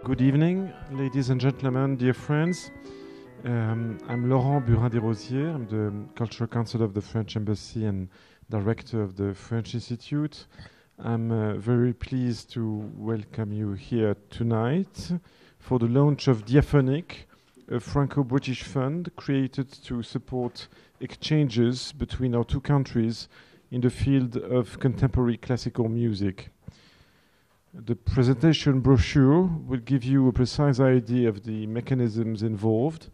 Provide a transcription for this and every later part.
Good evening, ladies and gentlemen, dear friends. I'm Laurent Burin-Desrosiers. I'm the Cultural Council of the French Embassy and Director of the French Institute. I'm very pleased to welcome you here tonight for the launch of Diaphonique, a Franco-British fund created to support exchanges between our two countries in the field of contemporary classical music. The presentation brochure will give you a precise idea of the mechanisms involved,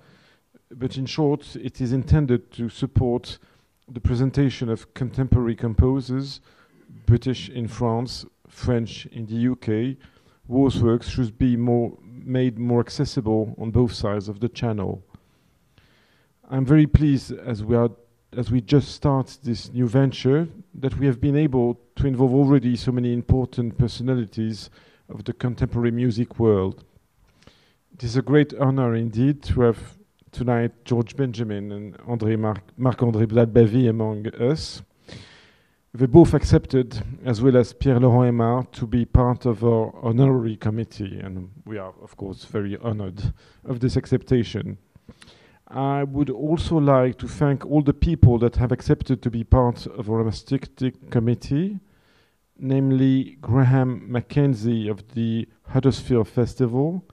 but in short, it is intended to support the presentation of contemporary composers, British in France, French in the UK, whose works should be made more accessible on both sides of the channel. I'm very pleased as we just start this new venture that we have been able to involve already so many important personalities of the contemporary music world. It is a great honor indeed to have tonight George Benjamin and Marc-André Blavy among us. They both accepted, as well as Pierre-Laurent Aymar, to be part of our honorary committee, and we are, of course, very honored of this acceptation. I would also like to thank all the people that have accepted to be part of our artistic committee, namely Graham Mackenzie of the Huddersfield Festival,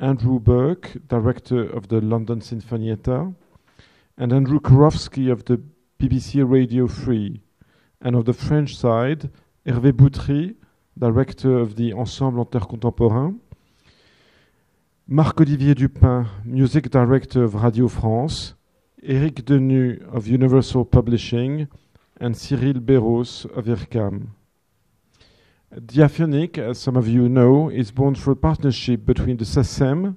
Andrew Burke, director of the London Sinfonietta, and Andrew Korowski of the BBC Radio 3, and of the French side, Hervé Boutry, director of the Ensemble Intercontemporain, Marc-Olivier Dupin, music director of Radio France, Éric Denu of Universal Publishing, and Cyril Béros of IRCAM. Diaphonique, as some of you know, is born through a partnership between the SACEM,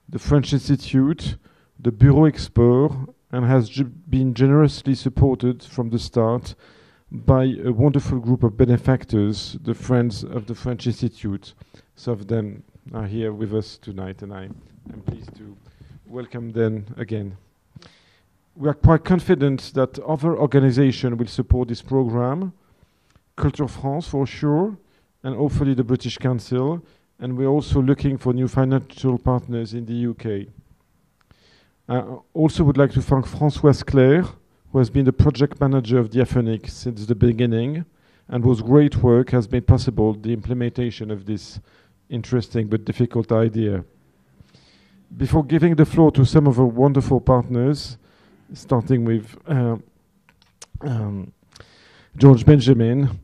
the French Institute, the Bureau Export, and has been generously supported from the start by a wonderful group of benefactors, the Friends of the French Institute. Some of them are here with us tonight, and I'm pleased to welcome them again. We are quite confident that other organizations will support this program, Culture France for sure, and hopefully the British Council, and we're also looking for new financial partners in the UK. I also would like to thank Françoise Claire, who has been the project manager of Diaphonique since the beginning, and whose great work has made possible the implementation of this interesting but difficult idea. Before giving the floor to some of our wonderful partners, starting with George Benjamin,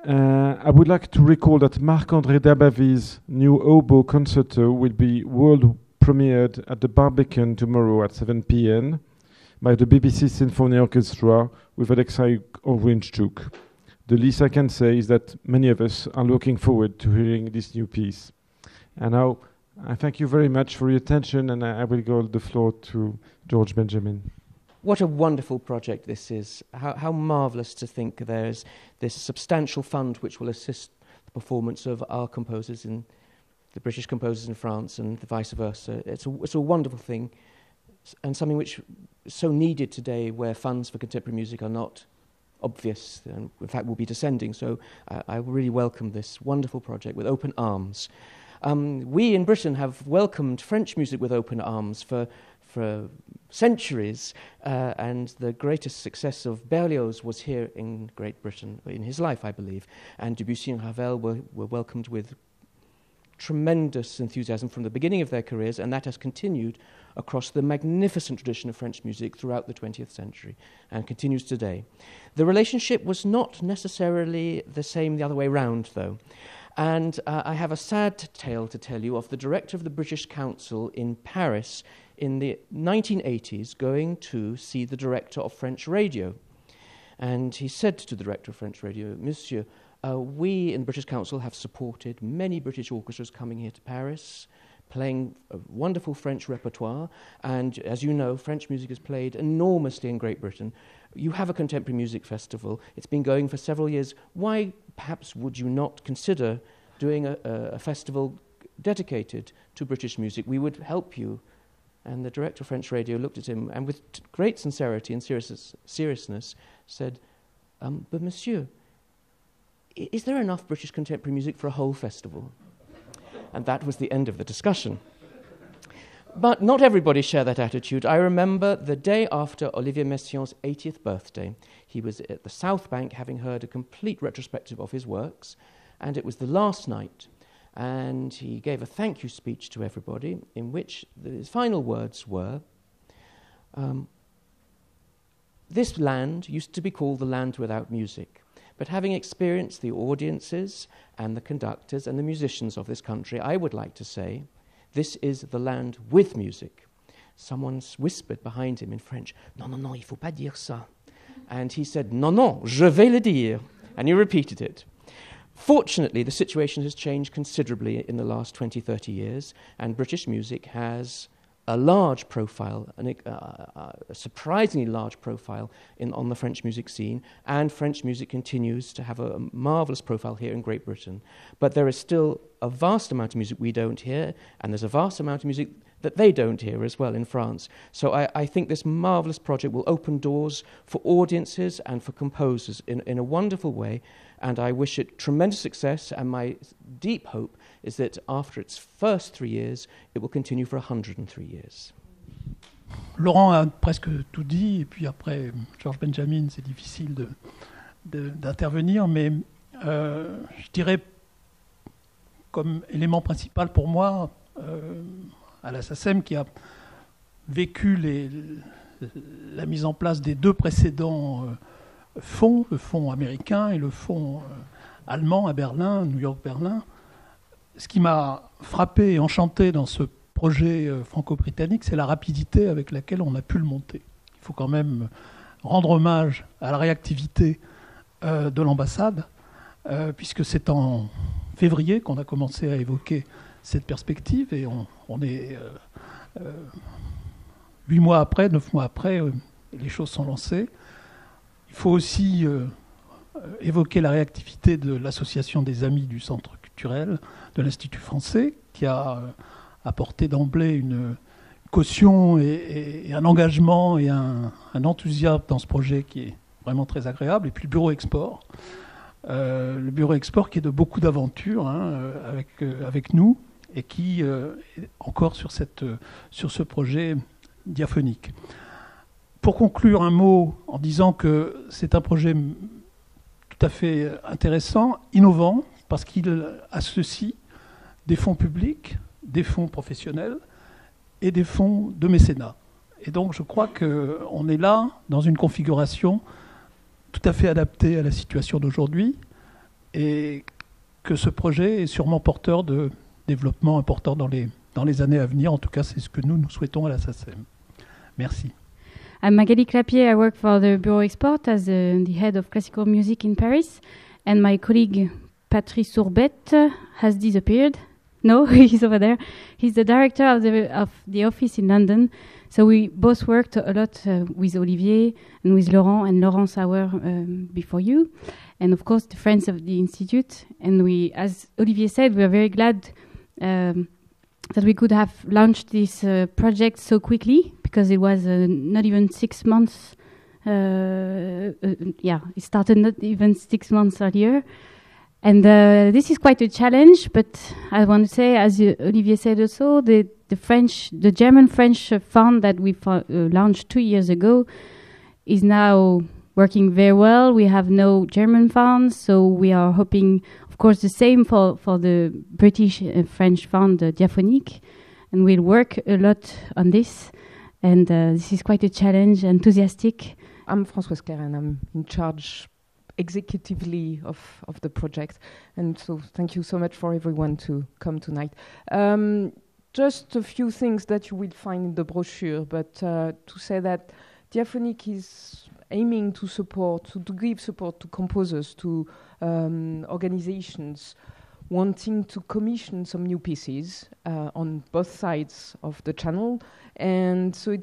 I would like to recall that Marc-André Dabavy's new oboe concerto will be world premiered at the Barbican tomorrow at 7 p.m. by the BBC Symphony Orchestra with Alexei Oranchuk. The least I can say is that many of us are looking forward to hearing this new piece. And now, I thank you very much for your attention, and I will give the floor to George Benjamin. What a wonderful project this is. How marvellous to think there's this substantial fund which will assist the performance of our composers, in the British composers in France, and vice versa. It's a wonderful thing, and something which is so needed today, where funds for contemporary music are not obvious, and in fact will be descending. So I really welcome this wonderful project with open arms. We in Britain have welcomed French music with open arms for centuries, and the greatest success of Berlioz was here in Great Britain, in his life, I believe, and Debussy and Ravel were welcomed with tremendous enthusiasm from the beginning of their careers, and that has continued across the magnificent tradition of French music throughout the 20th century and continues today. The relationship was not necessarily the same the other way round, though. And I have a sad tale to tell you of the director of the British Council in Paris in the 1980s going to see the director of French radio. And he said to the director of French radio, "Monsieur, we in the British Council have supported many British orchestras coming here to Paris, playing a wonderful French repertoire, and as you know, French music is played enormously in Great Britain. You have a contemporary music festival. It's been going for several years. Why, perhaps, would you not consider doing a festival dedicated to British music? We would help you." And the director of French radio looked at him and with great sincerity and seriousness said, "But monsieur, is there enough British contemporary music for a whole festival?" And that was the end of the discussion. But not everybody shared that attitude. I remember the day after Olivier Messiaen's 80th birthday, he was at the South Bank having heard a complete retrospective of his works, and it was the last night. And he gave a thank you speech to everybody, in which his final words were, this land used to be called the land without music, but having experienced the audiences and the conductors and the musicians of this country, I would like to say, this is the land with music. Someone whispered behind him in French, non, non, non, il faut pas dire ça. And he said, non, non, je vais le dire. And he repeated it. Fortunately, the situation has changed considerably in the last 20, 30 years, and British music has a large profile, a surprisingly large profile on the French music scene, and French music continues to have a marvellous profile here in Great Britain. But there is still a vast amount of music we don't hear, and there's a vast amount of music that they don't hear as well in France. So I think this marvellous project will open doors for audiences and for composers in a wonderful way, and I wish it tremendous success, and my deep hope is that after its first 3 years, it will continue for 103 years. Laurent a presque tout dit, et puis après, Georges Benjamin, c'est difficile d'intervenir, mais je dirais, comme élément principal pour moi, à la SACEM, qui a vécu la mise en place des deux précédents fonds, le fonds américain et le fonds allemand à Berlin, New York-Berlin. Ce qui m'a frappé et enchanté dans ce projet franco-britannique, c'est la rapidité avec laquelle on a pu le monter. Il faut quand même rendre hommage à la réactivité de l'ambassade, puisque c'est en février qu'on a commencé à évoquer cette perspective, et on est 8 mois après, 9 mois après, les choses sont lancées. Il faut aussi évoquer la réactivité de l'Association des Amis du Centre culturel de l'Institut français, qui a apporté d'emblée une caution et un engagement et un enthousiasme dans ce projet qui est vraiment très agréable. Et puis le bureau export. Le bureau export qui est de beaucoup d'aventures avec nous, et qui est encore sur ce projet diaphonique. Pour conclure, un mot en disant que c'est un projet tout à fait intéressant, innovant, parce qu'il associe des fonds publics, des fonds professionnels et des fonds de mécénat. Et donc je crois qu'on est là dans une configuration tout à fait adaptée à la situation d'aujourd'hui, et que ce projet est sûrement porteur de développement important dans les années à venir. En tout cas, c'est ce que nous souhaitons à la SACEM. Merci. I'm Magali Clapier. I work for the Bureau Export as the head of classical music in Paris. And my colleague Patrice Sourbette has disappeared. No, he's over there. He's the director of the office in London. So we both worked a lot with Olivier and with Laurent and Laurent Sauer before you. And of course, the friends of the Institute. And we, as Olivier said, we are very glad that we could have launched this project so quickly, because it was not even 6 months. It started not even 6 months earlier. And this is quite a challenge, but I want to say, as Olivier said also, the German-French fund that we launched 2 years ago is now working very well. We have no German funds, so we are hoping, of course, the same for the British French fund, Diaphonique, and we'll work a lot on this. And this is quite a challenge, enthusiastic. I'm Françoise Claire, and I'm in charge executively of the project. And so thank you so much for everyone to come tonight. Just a few things that you will find in the brochure, but to say that Diaphonique is aiming to give support to composers, to organizations wanting to commission some new pieces on both sides of the channel. And so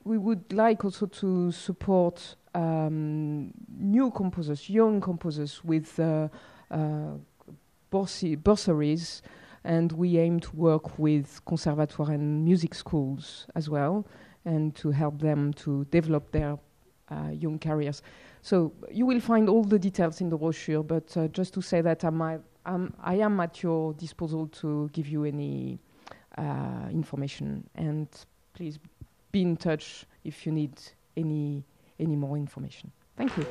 we would like also to support new composers, young composers with bursaries, and we aim to work with conservatoire and music schools as well, and to help them to develop their young careers. So you will find all the details in the brochure, but just to say that I am at your disposal to give you any information, and please be in touch if you need any more information. Thank you.